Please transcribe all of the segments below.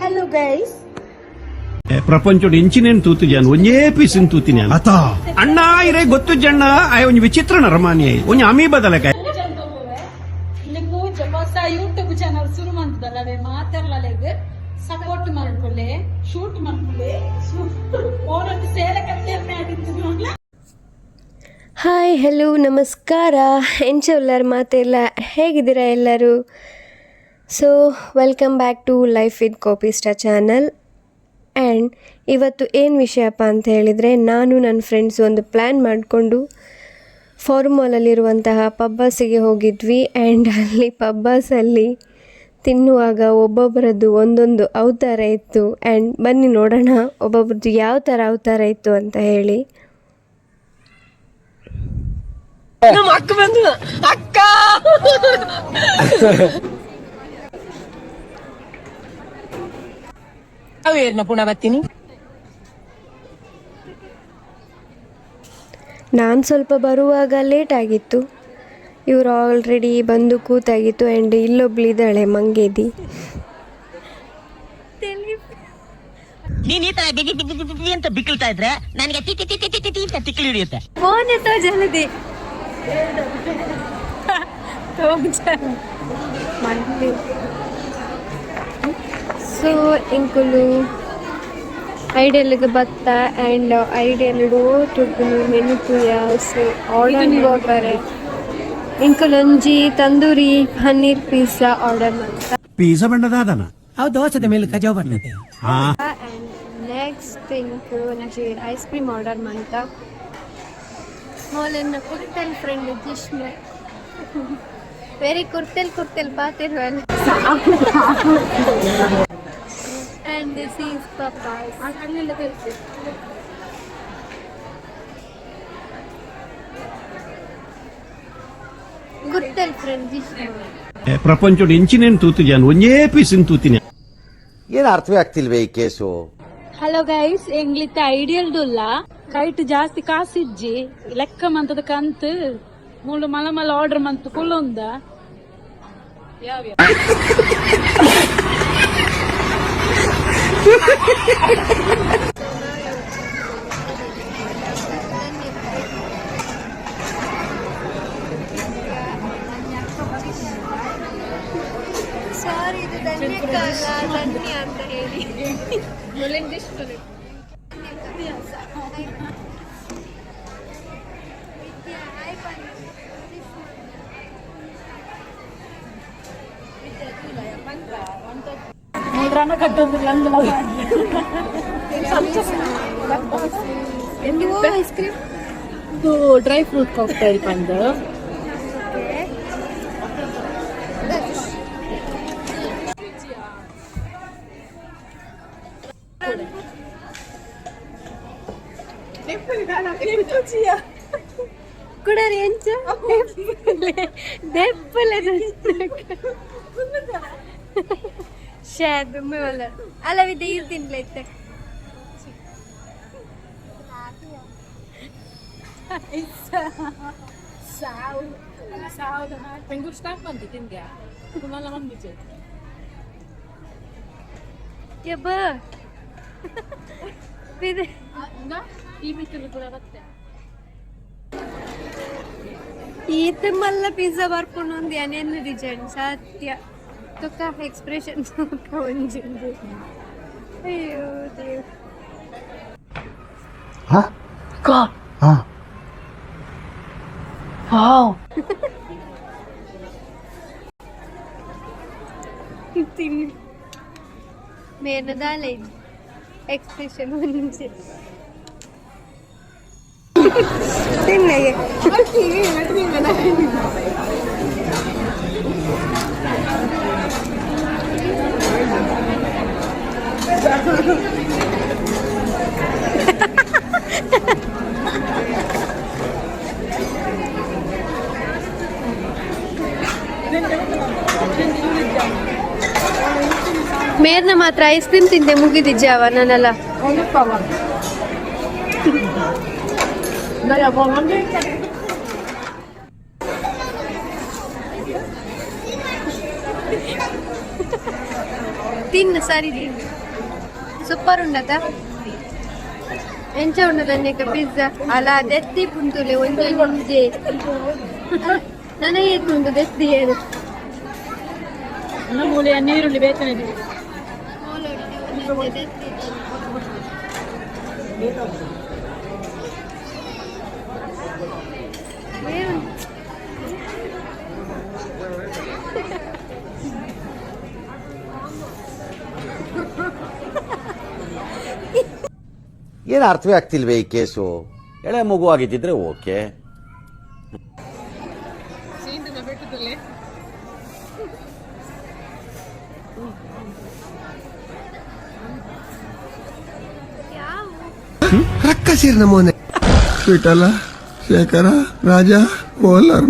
Hello guys. ಪ್ರಪಂಚದ ಇಂಚಿನೇನು ತೂತಿದ್ಯಾನು ಒಂದೇ ಪೀಸಿನ ತೂತಿನ ಅಣ್ಣ ಇರೇ ಗೊತ್ತು ಜಣ್ಣ ಆಯ ಒಂಜಿ ವಿಚಿತ್ರ ನರಮಾನಿ ಒಂಜಿ ಅಮೀ ಬದಲಕಾಯ ನಿಮ್ಗೂ ಹೊಸ ಯೂಟ್ಯೂಬ್ ಚಾನಲ್ ಶುರು ಮಾಡ್ದಲ್ಲವೇ ಮಾತಾಡ್ಲಲೆಗ್ ಸಪೋರ್ಟ್ ಮಾಡ್ಕೊಳ್ಳೆ ಶೂಟ್ ಮಾಡ್ಕೊಳ್ಳೆ ಓಡೋದು ಸೇಲೆ ಕತ್ತೆ ಮಾಡಿದ್ದು. ಹಾಯ್ ಹೆಲೋ ನಮಸ್ಕಾರ ಎಂಚವ್ಲಾರ ಮಾತೆಲ್ಲ ಹೇಗಿದ್ದೀರಾ ಎಲ್ಲರೂ. So welcome back to life with ಕೋಪಿಸ್ಟಾ ಚಾನಲ್. ಆ್ಯಂಡ್ ಇವತ್ತು ಏನು ವಿಷಯಪ್ಪ ಅಂತ ಹೇಳಿದರೆ, ನಾನು ನನ್ನ ಫ್ರೆಂಡ್ಸ್ ಒಂದು ಪ್ಲ್ಯಾನ್ ಮಾಡಿಕೊಂಡು ಫಾರ್ಮಾಲಲ್ಲಿರುವಂತಹ ಪಬ್ಬಾಸಿಗೆ ಹೋಗಿದ್ವಿ. ಆ್ಯಂಡ್ ಅಲ್ಲಿ ಪಬ್ಬಾಸಲ್ಲಿ ತಿನ್ನುವಾಗ ಒಬ್ಬೊಬ್ಬರದ್ದು ಒಂದೊಂದು ಅವತಾರ ಇತ್ತು. ಆ್ಯಂಡ್ ಬನ್ನಿ ನೋಡೋಣ ಒಬ್ಬೊಬ್ರದ್ದು ಯಾವ ಥರ ಅವತಾರ ಇತ್ತು ಅಂತ ಹೇಳಿ. ನಮ್ಮ ಅಕ್ಕ ಬಂದು ಅಕ್ಕ ಅವೇರ್ನ ಪುನಃ ಬರ್ತೀನಿ. ನಾನು ಸ್ವಲ್ಪ ಬರುವಾಗ ಲೇಟ್ ಆಗಿತ್ತು, ಇವರು ಆಲ್ರೆಡಿ ಬಂದು ಕೂತಾಗಿತ್ತು. ಆ್ಯಂಡ್ ಇಲ್ಲೊಬ್ಳಿದ್ದಾಳೆ ಮಂಗೇದಿ. ನೀನ್ ಈ ತರ ಬಿಗಿ ಬಿಗಿ ಬಿಗಿ ಅಂತ ಬಿಕ್ಕಳ್ತಾ ಇದ್ರೆ ನನಗೆ T T T T T ಅಂತ ತಿಕ್ಕಲಿ ಹಿಡಿಯುತ್ತೆ. ಫೋನ್ ಎತ್ತೋ ಜಲ್ದಿ. ಸೊ ಇಂಕುಲು ಐಡಿಯಲ್ಗೆ ಬತ್ತ ಆ್ಯಂಡ್ ಐಡಿಯಲ್ಡು ತುಗ್ಗುಲು ಮೆನುಪುಯ ಸೊ ಆರ್ಡರ್ ಹೋಗ್ತಾರೆ. ಇಂಕುಲೊಂಜಿ ತಂದೂರಿ ಪನ್ನೀರ್ ಪಿಜ್ಜಾ ಆರ್ಡರ್ ಮಾಡ್ತಾ. ಪಿಜ್ಜಾ ಬಣ್ಣದಾದನ ಅವು ದೋಸದ ಮೇಲೆ ಕಜಾವ್ ಬರ್ತದೆ. ಆ್ಯಂಡ್ ನೆಕ್ಸ್ಟ್ ಇಂಕು ಒಂಜಿ ಐಸ್ ಕ್ರೀಮ್ ಆರ್ಡರ್ ಮಾಡ್ತಾ. ಮೊದಲನ್ನ ಕುರ್ತಲ್ ಫ್ರೆಂಡ್ ಜಿಶ್ಮ ವೆರಿ ಕುರ್ತಲ್ ಪಾತಿರುವಲ್ಲ. ಆ್ಯಂಡ್ ದಿಸ್ ಈಸ್ ಪಪ್ಪಾಸ್. ಗುರ್ತಲ್ ಫ್ರೆಂಡ್ ಜಿಶ್ಮ ಪ್ರಪಂಚದ ಇಂಚಿನೇನು ತೂತಿದ್ಯಾನು ಒಂದೇ ಪೀಸಿನ ತೂತಿನ ಏನು ಅರ್ಥವೇ ಆಗ್ತಿಲ್ವೇ ಈ ಕೇಸು. ಹಲೋ ಗೈಸ್, ಎಂಗ್ಲಿತ್ತ ಐಡಿಯಲ್ಡುಲ್ಲ ಕೈಟ್ ಜಾಸ್ತಿ ಕಾಸಿಜ್ಜಿ ಲೆಕ್ಕ ಮಂತದ ಕಂತು ಮೂಳು ಮಲ ಆರ್ಡರ್ ಮಂತ್ ಕುಲ್ಲೊಂದ ಸಾರಿ, ಇದು ಧನ್ಯಕ್ಕಲ್ಲ ಧನ್ಯ ಅಂತ ಹೇಳಿ. Ice cream dry fruit cocktail ಬಂದು ಕುಡರಿ ಎಂಚ ದೆಪ್ಪಲೆ ಶಾದ್ ಮೇವಲ್ಲ ಅಲವಿದೆ ಇದು ತಿನ್ಲೈತೆ. ಬೆಂಗಳೂರು ಸ್ಟಾಕ್ ಬಂತು ತಿಂದ್ಯಾ ಕುಮಾಲ ಬಂದಿದೆ ಯಬ್ಬ ಇದೆ ಈ ಬಿತ್ತಲು ಕೂಡ ಬತ್ತೆ ಈತ ಮಲ್ಲ ಪಿಜ್ಜಾ ಬರ್ಕೊಂಡು ಒಂದು ಏನೇನು ಡಿಸೈನ್ ಸತ್ಯ ತುಕ್ಕ ಎಕ್ಸ್ಪ್ರೆಷನ್ ಒಂಜಿಂದು. ಅಯ್ಯೋ ದೇವ್. ತಿನ್ನಿ ಮೇನದಾಲೆ ಎಕ್ಸ್ಪ್ರೆಷನ್ ಒಂಜಿ ತಿನ್ನಗೆ ಮೇರ್ನ ಮಾತ್ರ ಐಸ್ ಕ್ರೀಮ್ ತಿಂದೆ ಮುಗಿದಿಜ್ಜಾವ ನಾನೆಲ್ಲ. ತಿನ್ನು ಸರಿ ಸೂಪರ್ ಉಂಡದ ಎಂಚ ಉಂಡದ ನೆಕ್ಕ ಪಿಜ್ಜಾ ಅಲ್ಲ ದೆತ್ತಿ ಪುಂತುಲೆ ಒಂಜಿ ಮುಂಜೆ ನನಗೆ ತುಂಡು ದೆತ್ತಿ ಏನು ಮೂಲೆಯ ನೀರುಳ್ಳಿ ಬೇಕನೆ ಏನು ಅರ್ಥವೇ ಆಗ್ತಿಲ್ವೇ ಈ ಕೇಸು? ಎಳೆ ಮಗು ಆಗಿದ್ದಿದ್ರೆ ಓಕೆ. ರಕ್ಕ ಸೇರಿನ ಮೋನೆ ವಿಠಲ ಶೇಖರ ರಾಜ ಕೋಲರ್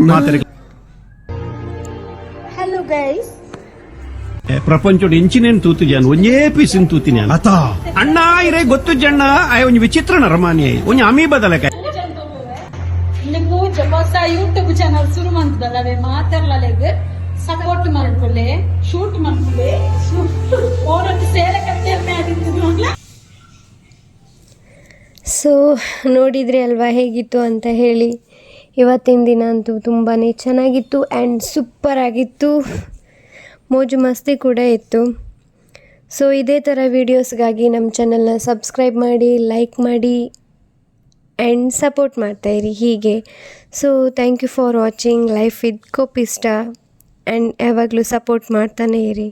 ಹಲೋ ಗೈಸ್ ಪ್ರಪಂಚದ ಎಂಚಿನೇನು ತೂತು ಜಾನ್ ಒಂಜೇ ಪೀಸಿನ ತೂತಿನ ಅತ ಅಣ್ಣ ಇರೇ ಗೊತ್ತು ಜಣ್ಣ ಆಯ ಒಂಜಿ ವಿಚಿತ್ರ ನರಮಾನಿ ಒಂಜಿ ಅಮೀಬದ ಲೆಕ್ಕ ನಿಮ್ಗೆ ಹೊಸ ಯೂಟ್ಯೂಬ್ ಚಾನಲ್ ಶುರು ಮಾಡ್ತದಲ್ಲವೇ ಮಾತಾಡ್ಲಲೆಗ್ ಸಪೋರ್ಟ್ ಮಾಡ್ಕೊಳ್ಳೆ ಶೂಟ್ ಮಾಡ್ಕೊಳ್ಳೆ ಓರೊಂದು ಸೇಲೆ ಕಟ್ಟೆ ಆಗಿದ್ದು ಸೊ ನೋಡಿದ್ರಿ ಅಲ್ವಾ ಹೇಗಿತ್ತು ಅಂತ ಹೇಳಿ. ಇವತ್ತಿನ ದಿನ ಅಂತೂ ತುಂಬಾ ಚೆನ್ನಾಗಿತ್ತು ಆ್ಯಂಡ್ ಸೂಪರ್ ಆಗಿತ್ತು, ಮೋಜು ಮಸ್ತಿ ಕೂಡ ಇತ್ತು. ಸೊ ಇದೇ ಥರ ವೀಡಿಯೋಸ್ಗಾಗಿ ನಮ್ಮ ಚಾನಲ್ನ ಸಬ್ಸ್ಕ್ರೈಬ್ ಮಾಡಿ, ಲೈಕ್ ಮಾಡಿ ಆ್ಯಂಡ್ ಸಪೋರ್ಟ್ ಮಾಡ್ತಾಯಿರಿ ಹೀಗೆ. So thank you for watching life with ಕೋಪಿಸ್ಟಾ ಆ್ಯಂಡ್ ಯಾವಾಗಲೂ ಸಪೋರ್ಟ್ ಮಾಡ್ತಾನೇ ಇರಿ.